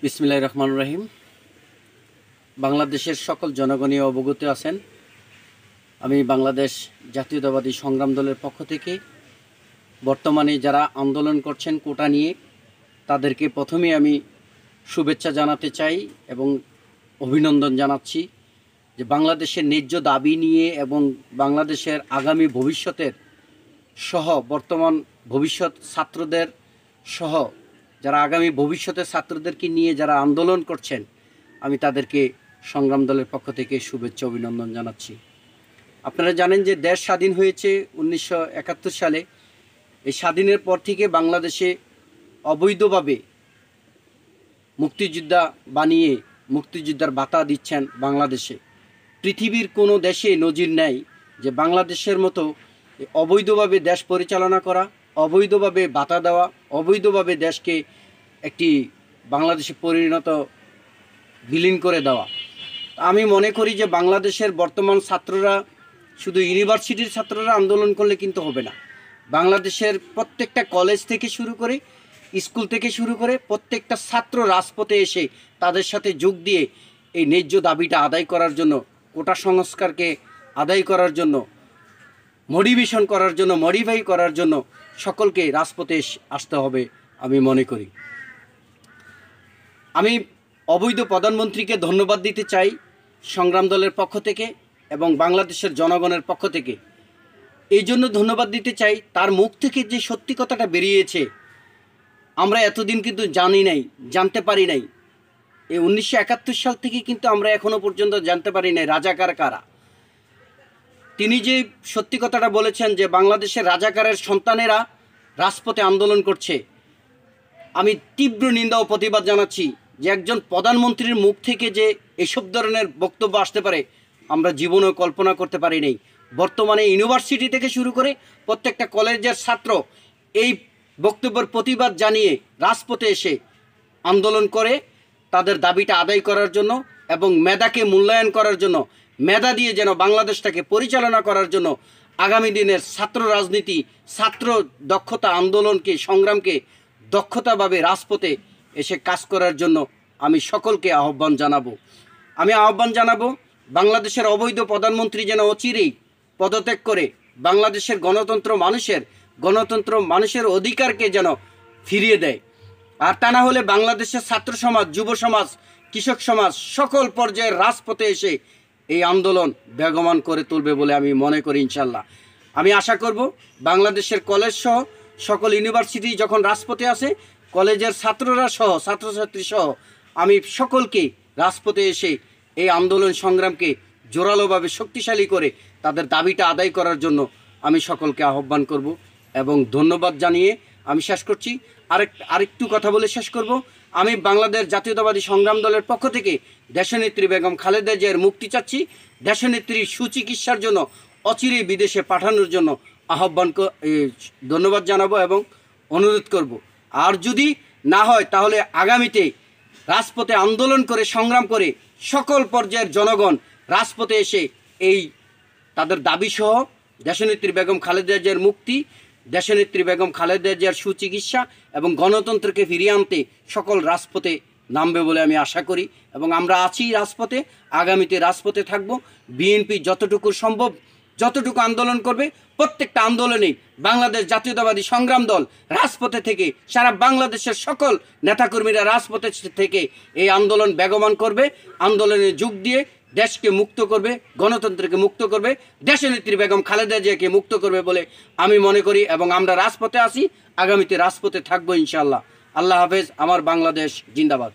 বিসমিল্লাহির রহমানির রহিম। বাংলাদেশের সকল জনগণই অবগত আছেন, আমি বাংলাদেশ জাতীয়তাবাদী সংগ্রাম দলের পক্ষ থেকে বর্তমানে যারা আন্দোলন করছেন কোটা নিয়ে, তাদেরকে প্রথমে আমি শুভেচ্ছা জানাতে চাই এবং অভিনন্দন জানাচ্ছি যে বাংলাদেশের ন্যায্য দাবি নিয়ে এবং বাংলাদেশের আগামী ভবিষ্যতের সহ বর্তমান ভবিষ্যৎ ছাত্রদের সহ যারা আগামী ভবিষ্যতের ছাত্রদেরকে নিয়ে যারা আন্দোলন করছেন, আমি তাদেরকে সংগ্রাম দলের পক্ষ থেকে শুভেচ্ছা অভিনন্দন জানাচ্ছি। আপনারা জানেন যে দেশ স্বাধীন হয়েছে 1971 সালে। এই স্বাধীনের পর থেকে বাংলাদেশে অবৈধভাবে মুক্তিযোদ্ধা বানিয়ে মুক্তিযোদ্ধার ভাতা দিচ্ছেন বাংলাদেশে। পৃথিবীর কোনো দেশে নজির নেই যে বাংলাদেশের মতো অবৈধভাবে দেশ পরিচালনা করা, অবৈধভাবে ভাতা দেওয়া, অবৈধভাবে দেশকে একটি বাংলাদেশে পরিণত বিলীন করে দেওয়া। আমি মনে করি যে বাংলাদেশের বর্তমান ছাত্ররা শুধু ইউনিভার্সিটির ছাত্ররা আন্দোলন করলে কিন্তু হবে না। বাংলাদেশের প্রত্যেকটা কলেজ থেকে শুরু করে স্কুল থেকে শুরু করে প্রত্যেকটা ছাত্র রাজপথে এসে তাদের সাথে যোগ দিয়ে এই ন্যায্য দাবিটা আদায় করার জন্য, কোটা সংস্কারকে আদায় করার জন্য, মডিফিকেশন করার জন্য, মডিফাই করার জন্য সকলকে রাজপথে আসতে হবে আমি মনে করি। আমি অবৈধ প্রধানমন্ত্রীকে ধন্যবাদ দিতে চাই সংগ্রাম দলের পক্ষ থেকে এবং বাংলাদেশের জনগণের পক্ষ থেকে। এই জন্য ধন্যবাদ দিতে চাই, তার মুখ থেকে যে সত্যি কথাটা বেরিয়েছে আমরা এতদিন কিন্তু জানতে পারি নাই। এই 1971 সাল থেকে কিন্তু আমরা এখনো পর্যন্ত জানতে পারি নাই রাজাকার কারা। তিনি যে সত্যি কথাটা বলেছেন যে বাংলাদেশের রাজাকারের সন্তানেরা রাজপথে আন্দোলন করছে, আমি তীব্র নিন্দা ও প্রতিবাদ জানাচ্ছি যে একজন প্রধানমন্ত্রীর মুখ থেকে যে এসব ধরনের বক্তব্য আসতে পারে আমরা জীবনেও কল্পনা করতে পারি নাই। বর্তমানে ইউনিভার্সিটি থেকে শুরু করে প্রত্যেকটা কলেজের ছাত্র এই বক্তব্যের প্রতিবাদ জানিয়ে রাজপথে এসে আন্দোলন করে তাদের দাবিটা আদায় করার জন্য এবং মেধাকে মূল্যায়ন করার জন্য, মেধা দিয়ে যেন বাংলাদেশটাকে পরিচালনা করার জন্য আগামী দিনের ছাত্র রাজনীতি, ছাত্র দক্ষতা আন্দোলনকে, সংগ্রামকে দক্ষতাভাবে রাজপথে এসে কাজ করার জন্য আমি সকলকে আহ্বান জানাবো। বাংলাদেশের অবৈধ প্রধানমন্ত্রী যেন অচিরেই পদত্যাগ করে বাংলাদেশের গণতন্ত্র মানুষের অধিকারকে যেন ফিরিয়ে দেয়। আর তা না হলে বাংলাদেশের ছাত্র সমাজ, যুব সমাজ, কৃষক সমাজ সকল পর্যায়ের রাজপথে এসে এই আন্দোলন বেগবান করে তুলবে বলে আমি মনে করি ইনশাল্লাহ। আমি আশা করব বাংলাদেশের কলেজ সহ সকল ইউনিভার্সিটি যখন রাজপথে আসে, কলেজের ছাত্ররা সহ ছাত্রছাত্রী সহ আমি সকলকে রাজপথে এসে এই আন্দোলন সংগ্রামকে জোরালোভাবে শক্তিশালী করে তাদের দাবিটা আদায় করার জন্য আমি সকলকে আহ্বান করব এবং ধন্যবাদ জানিয়ে আমি শেষ করছি। আরেকটু কথা বলে শেষ করব। আমি বাংলাদেশ জাতীয়তাবাদী সংগ্রাম দলের পক্ষ থেকে দেশনেত্রী বেগম খালেদা জিয়ার মুক্তি চাচ্ছি। দেশনেত্রীর সুচিকিৎসার জন্য অচিরেই বিদেশে পাঠানোর জন্য ধন্যবাদ জানাবো এবং অনুরোধ করব। আর যদি না হয় তাহলে আগামীতে রাজপথে আন্দোলন করে সংগ্রাম করে সকল পর্যায়ের জনগণ রাজপথে এসে এই তাদের দাবিসহ দেশনেত্রী বেগম খালেদা জিয়ার মুক্তি, দেশনেত্রী বেগম খালেদা জিয়ার সুচিকিৎসা এবং গণতন্ত্রকে ফিরিয়ে আনতে সকল রাজপথে নামবে বলে আমি আশা করি এবং আমরা আছি রাজপথে, আগামীতে রাজপথে থাকব। বিএনপি যতটুকু সম্ভব যতটুকু আন্দোলন করবে, প্রত্যেকটা আন্দোলনেই বাংলাদেশ জাতীয়তাবাদী সংগ্রাম দল রাজপথে থেকে সারা বাংলাদেশের সকল নেতাকর্মীরা রাজপথে থেকে এই আন্দোলন বেগবান করবে, আন্দোলনে যোগ দিয়ে দেশকে মুক্ত করবে, গণতন্ত্রকে মুক্ত করবে, দেশনেত্রী বেগম খালেদা জিয়াকে মুক্ত করবে বলে আমি মনে করি এবং আমরা রাজপথে আছি, আগামীতে রাজপথে থাকবো ইনশাআল্লাহ। আল্লাহ হাফেজ। আমার বাংলাদেশ জিন্দাবাদ।